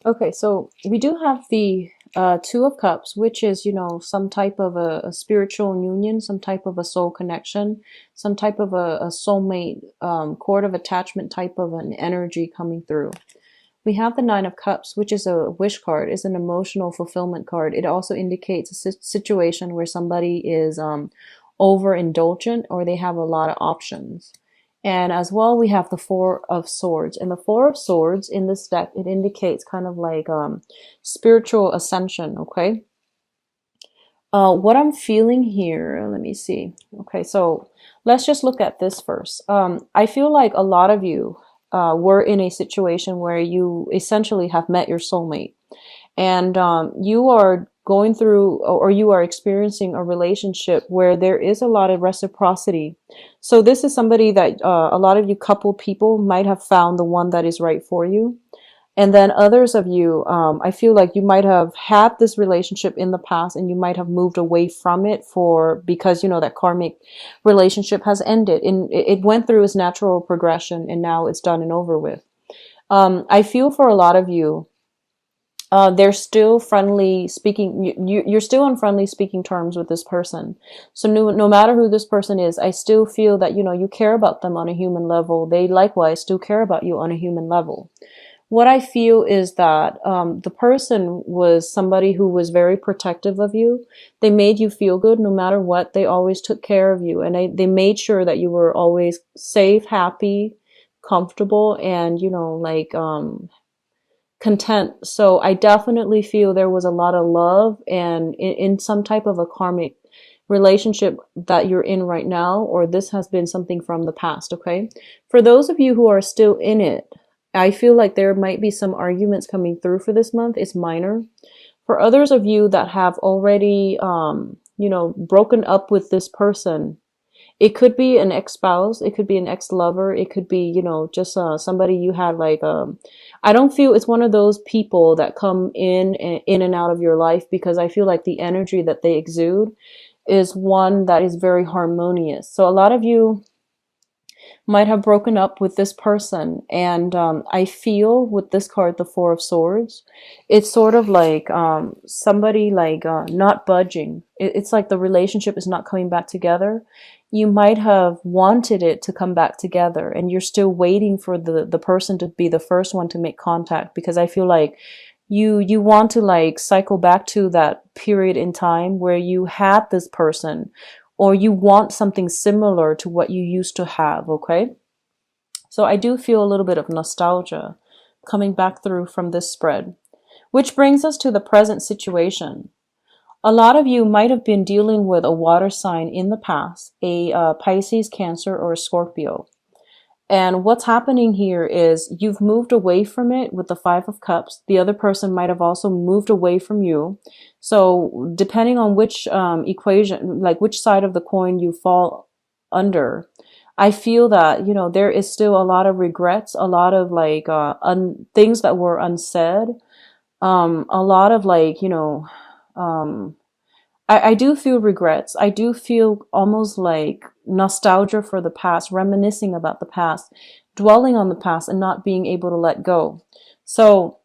Okay, so we do have the Two of Cups, which is, some type of a spiritual union, some type of a soul connection, some type of a soulmate, cord of attachment type of an energy coming through. We have the Nine of Cups, which is a wish card, is an emotional fulfillment card. It also indicates a situation where somebody is overindulgent or they have a lot of options. And as well, we have the Four of Swords. And the Four of Swords in this deck, it indicates kind of like spiritual ascension, okay? What I'm feeling here, let me see. Okay, so let's just look at this first. I feel like a lot of you were in a situation where you essentially have met your soulmate, and you are going through or you are experiencing a relationship where there is a lot of reciprocity. So this is somebody that a lot of you coupled people might have found the one that is right for you. And then others of you, I feel like you might have had this relationship in the past and you might have moved away from it because, that karmic relationship has ended and it went through its natural progression and now it's done and over with. I feel for a lot of you, they're still friendly speaking. You're still on friendly speaking terms with this person. So no matter who this person is, I still feel that, you care about them on a human level. They likewise still care about you on a human level. What I feel is that the person was somebody who was very protective of you. They made you feel good no matter what. They always took care of you. And they made sure that you were always safe, happy, comfortable, and, content. So I definitely feel there was a lot of love and in some type of a karmic relationship that you're in right now, or this has been something from the past, okay? For those of you who are still in it, I feel like there might be some arguments coming through for this month. It's minor. For others of you that have already, broken up with this person, it could be an ex-spouse, it could be an ex-lover, it could be, just somebody you had like, I don't feel it's one of those people that come in and out of your life, because I feel like the energy that they exude is one that is very harmonious. So a lot of you might have broken up with this person. And I feel with this card, the Four of Swords, it's sort of like somebody like not budging. It's like the relationship is not coming back together. You might have wanted it to come back together and you're still waiting for the person to be the first one to make contact, because I feel like you want to like cycle back to that period in time where you had this person, or you want something similar to what you used to have, okay? So I do feel a little bit of nostalgia coming back through from this spread, which brings us to the present situation. A lot of you might have been dealing with a water sign in the past, a Pisces, Cancer, or a Scorpio. And what's happening here is you've moved away from it with the Five of Cups. The other person might have also moved away from you. So depending on which equation, like which side of the coin you fall under, I feel that, there is still a lot of regrets, a lot of like things that were unsaid, a lot of like, I do feel regrets. I do feel almost like nostalgia for the past, reminiscing about the past, dwelling on the past and not being able to let go. So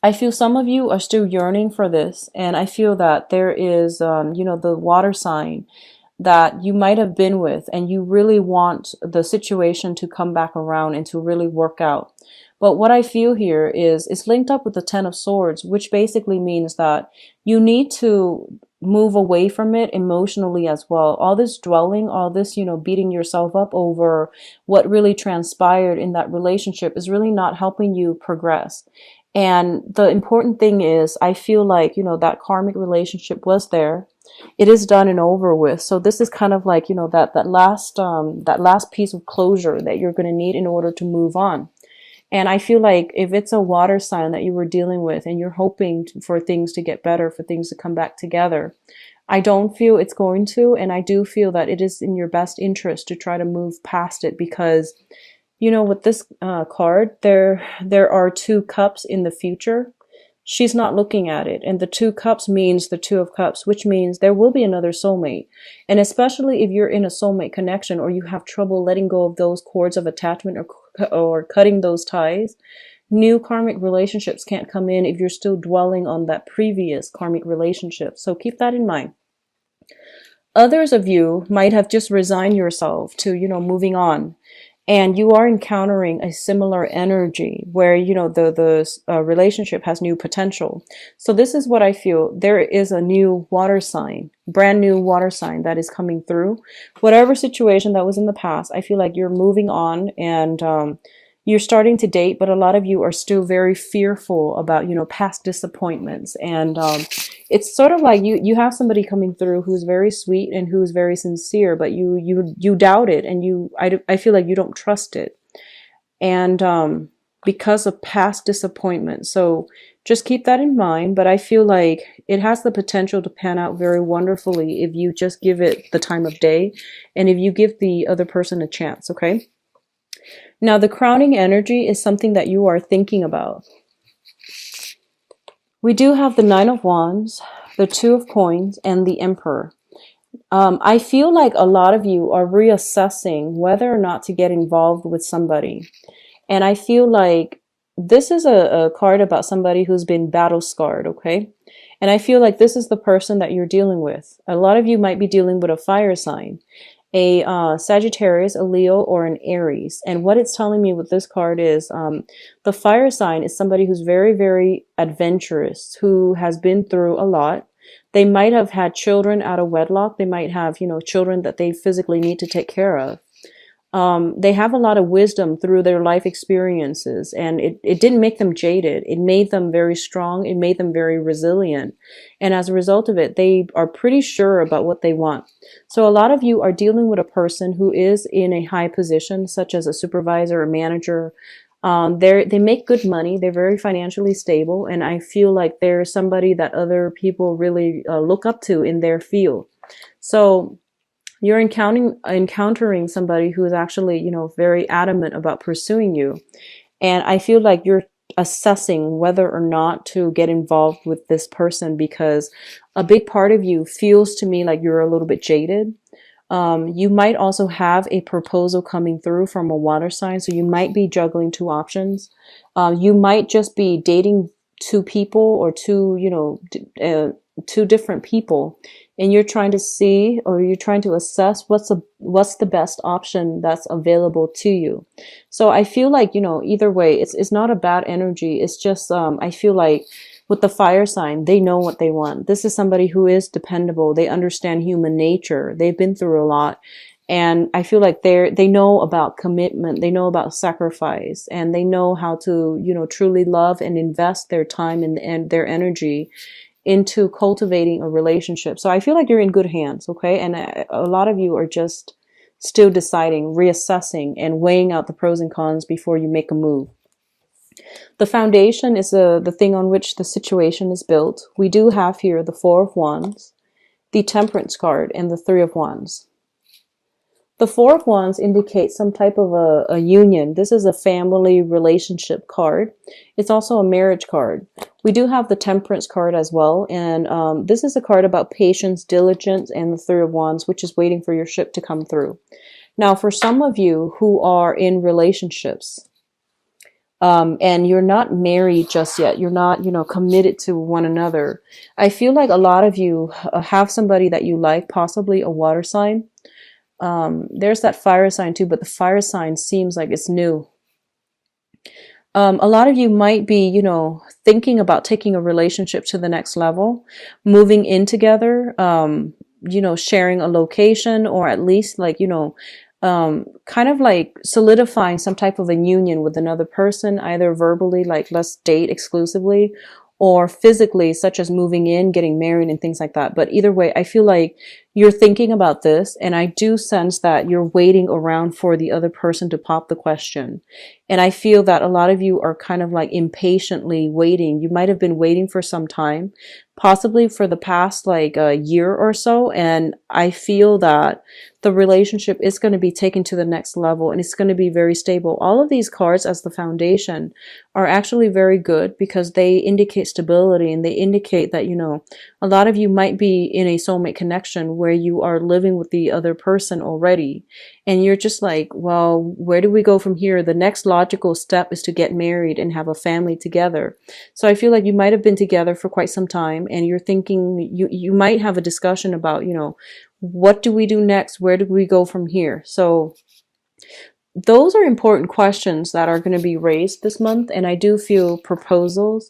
I feel some of you are still yearning for this. And I feel that there is, the water sign that you might have been with, and you really want the situation to come back around and to really work out. But what I feel here is it's linked up with the Ten of Swords, which basically means that you need to move away from it emotionally as well. All this dwelling, all this, beating yourself up over what really transpired in that relationship is really not helping you progress. And the important thing is, I feel like, that karmic relationship was there. It is done and over with. So this is kind of like, that last piece of closure that you're going to need in order to move on. And I feel like if it's a water sign that you were dealing with and you're hoping for things to get better, for things to come back together, I don't feel it's going to. And I do feel that it is in your best interest to try to move past it, because, with this card, there are two cups in the future. She's not looking at it. And the two cups means the Two of Cups, which means there will be another soulmate. And especially if you're in a soulmate connection or you have trouble letting go of those cords of attachment or cutting those ties, New karmic relationships can't come in if you're still dwelling on that previous karmic relationship. So keep that in mind. Others of you might have just resigned yourself to, moving on. And you are encountering a similar energy where, the relationship has new potential. So this is what I feel. There is a new water sign, brand new water sign that is coming through. Whatever situation that was in the past, I feel like you're moving on and you're starting to date, but a lot of you are still very fearful about, past disappointments. And it's sort of like you have somebody coming through who's very sweet and who's very sincere, but you doubt it, and I feel like you don't trust it. And because of past disappointment. So just keep that in mind. But I feel like it has the potential to pan out very wonderfully if you just give it the time of day and if you give the other person a chance, okay? Now, the crowning energy is something that you are thinking about. We do have the Nine of Wands, the Two of Coins, and the Emperor. I feel like a lot of you are reassessing whether or not to get involved with somebody. And I feel like this is a card about somebody who's been battle scarred, okay? And I feel like this is the person that you're dealing with. A lot of you might be dealing with a fire sign, a Sagittarius, a Leo, or an Aries. And what it's telling me with this card is the fire sign is somebody who's very, very adventurous, who has been through a lot. They might have had children out of wedlock. They might have, children that they physically need to take care of. They have a lot of wisdom through their life experiences, and it didn't make them jaded. It made them very strong. It made them very resilient. And as a result of it, they are pretty sure about what they want. So a lot of you are dealing with a person who is in a high position, such as a supervisor or manager. They make good money. They're very financially stable. And I feel like they're somebody that other people really look up to in their field. So you're encountering somebody who is actually, very adamant about pursuing you. And I feel like you're assessing whether or not to get involved with this person, because a big part of you feels to me like you're a little bit jaded. You might also have a proposal coming through from a water sign. So you might be juggling two options. You might just be dating two people or two different people, and you're trying to see, or you're trying to assess what's the best option that's available to you. So I feel like, either way, it's not a bad energy. It's just, I feel like with the fire sign, they know what they want. This is somebody who is dependable. They understand human nature. They've been through a lot. And I feel like they know about commitment. They know about sacrifice, and they know how to, truly love and invest their time and their energy into cultivating a relationship. So I feel like you're in good hands, okay? And a lot of you are just still deciding, reassessing, and weighing out the pros and cons before you make a move. The foundation is the thing on which the situation is built. We do have here the Four of Wands, the Temperance card, and the Three of Wands. The Four of Wands indicates some type of a union. This is a family relationship card. It's also a marriage card. We do have the Temperance card as well. And this is a card about patience, diligence, and the Three of Wands, which is waiting for your ship to come through. Now, for some of you who are in relationships, and you're not married just yet, you're not, committed to one another, I feel like a lot of you have somebody that you like, possibly a water sign. There's that fire sign too, but the fire sign seems like it's new. A lot of you might be, thinking about taking a relationship to the next level, moving in together, sharing a location, or at least kind of like solidifying some type of a union with another person, either verbally, like let's date exclusively, or physically, such as moving in, getting married, and things like that. But either way, I feel like you're thinking about this, and I do sense that you're waiting around for the other person to pop the question. And I feel that a lot of you are kind of like impatiently waiting. You might have been waiting for some time, possibly for the past a year or so. And I feel that the relationship is going to be taken to the next level, and it's going to be very stable. All of these cards as the foundation are actually very good because they indicate stability, and they indicate that, a lot of you might be in a soulmate connection where where you are living with the other person already. And you're just like, well, where do we go from here? The next logical step is to get married and have a family together. So I feel like you might have been together for quite some time and you're thinking you might have a discussion about, what do we do next? Where do we go from here? So those are important questions that are going to be raised this month. And I do feel proposals.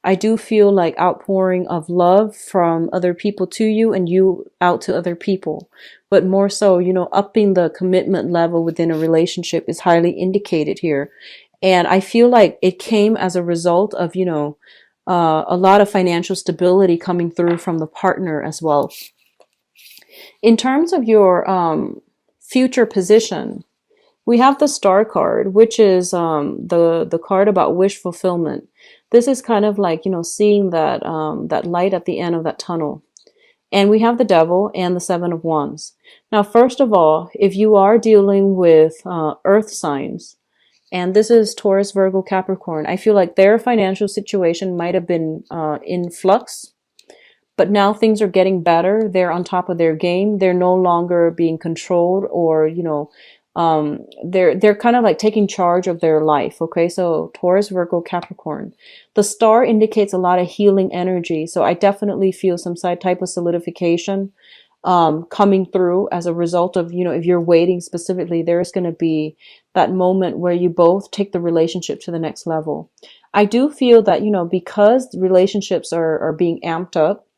I do feel like outpouring of love from other people to you and you out to other people. But more so, upping the commitment level within a relationship is highly indicated here. And I feel like it came as a result of, a lot of financial stability coming through from the partner as well. In terms of your future position, we have the star card, which is the card about wish fulfillment. This is kind of like, seeing that light at the end of that tunnel. And we have the devil and the seven of wands. Now, first of all, if you are dealing with earth signs, and this is Taurus, Virgo, Capricorn, I feel like their financial situation might have been in flux, but now things are getting better. They're on top of their game. They're no longer being controlled or, they're kind of like taking charge of their life. Okay. So Taurus, Virgo, Capricorn, the star indicates a lot of healing energy. So I definitely feel some type of solidification, coming through as a result of, if you're waiting specifically, there's going to be that moment where you both take the relationship to the next level. I do feel that, because relationships are being amped up,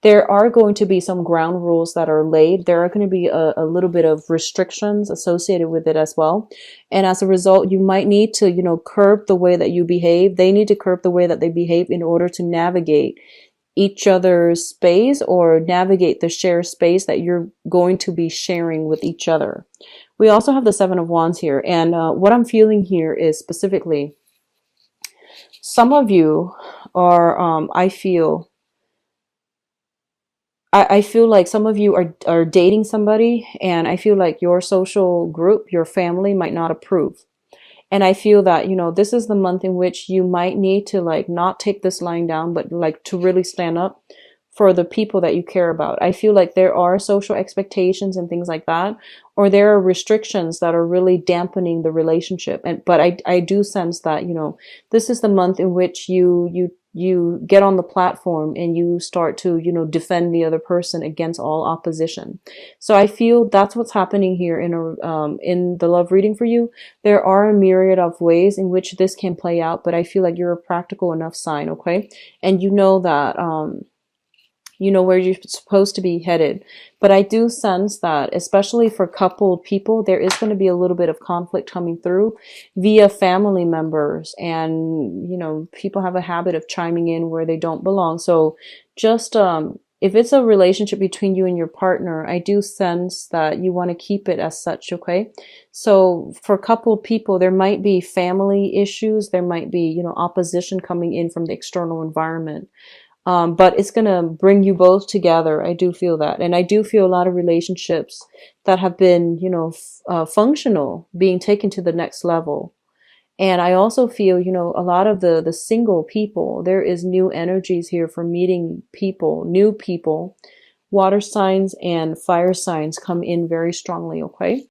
there are going to be some ground rules that are laid. There are going to be a little bit of restrictions associated with it as well. And as a result, you might need to, curb the way that you behave. They need to curb the way that they behave in order to navigate each other's space or navigate the shared space that you're going to be sharing with each other. We also have the seven of wands here. And what I'm feeling here is specifically some of you are, I feel like some of you are dating somebody, and I feel like your social group, your family might not approve. And I feel that, this is the month in which you might need to like not take this lying down, but like to really stand up for the people that you care about. I feel like there are social expectations and things like that, or there are restrictions that are really dampening the relationship. But I do sense that, this is the month in which you get on the platform and you start to, defend the other person against all opposition. So I feel that's what's happening here in the love reading for you. There are a myriad of ways in which this can play out, but I feel like you're a practical enough sign, okay? And you know that, where you're supposed to be headed. But I do sense that, especially for coupled people, there is going to be a little bit of conflict coming through via family members. And, people have a habit of chiming in where they don't belong. So just, if it's a relationship between you and your partner, I do sense that you want to keep it as such, okay? So for coupled people, there might be family issues. There might be, opposition coming in from the external environment. But it's going to bring you both together. I do feel that. And I do feel a lot of relationships that have been, functional being taken to the next level. And I also feel, a lot of the single people, there is new energies here for meeting people, new people. Water signs and fire signs come in very strongly, okay?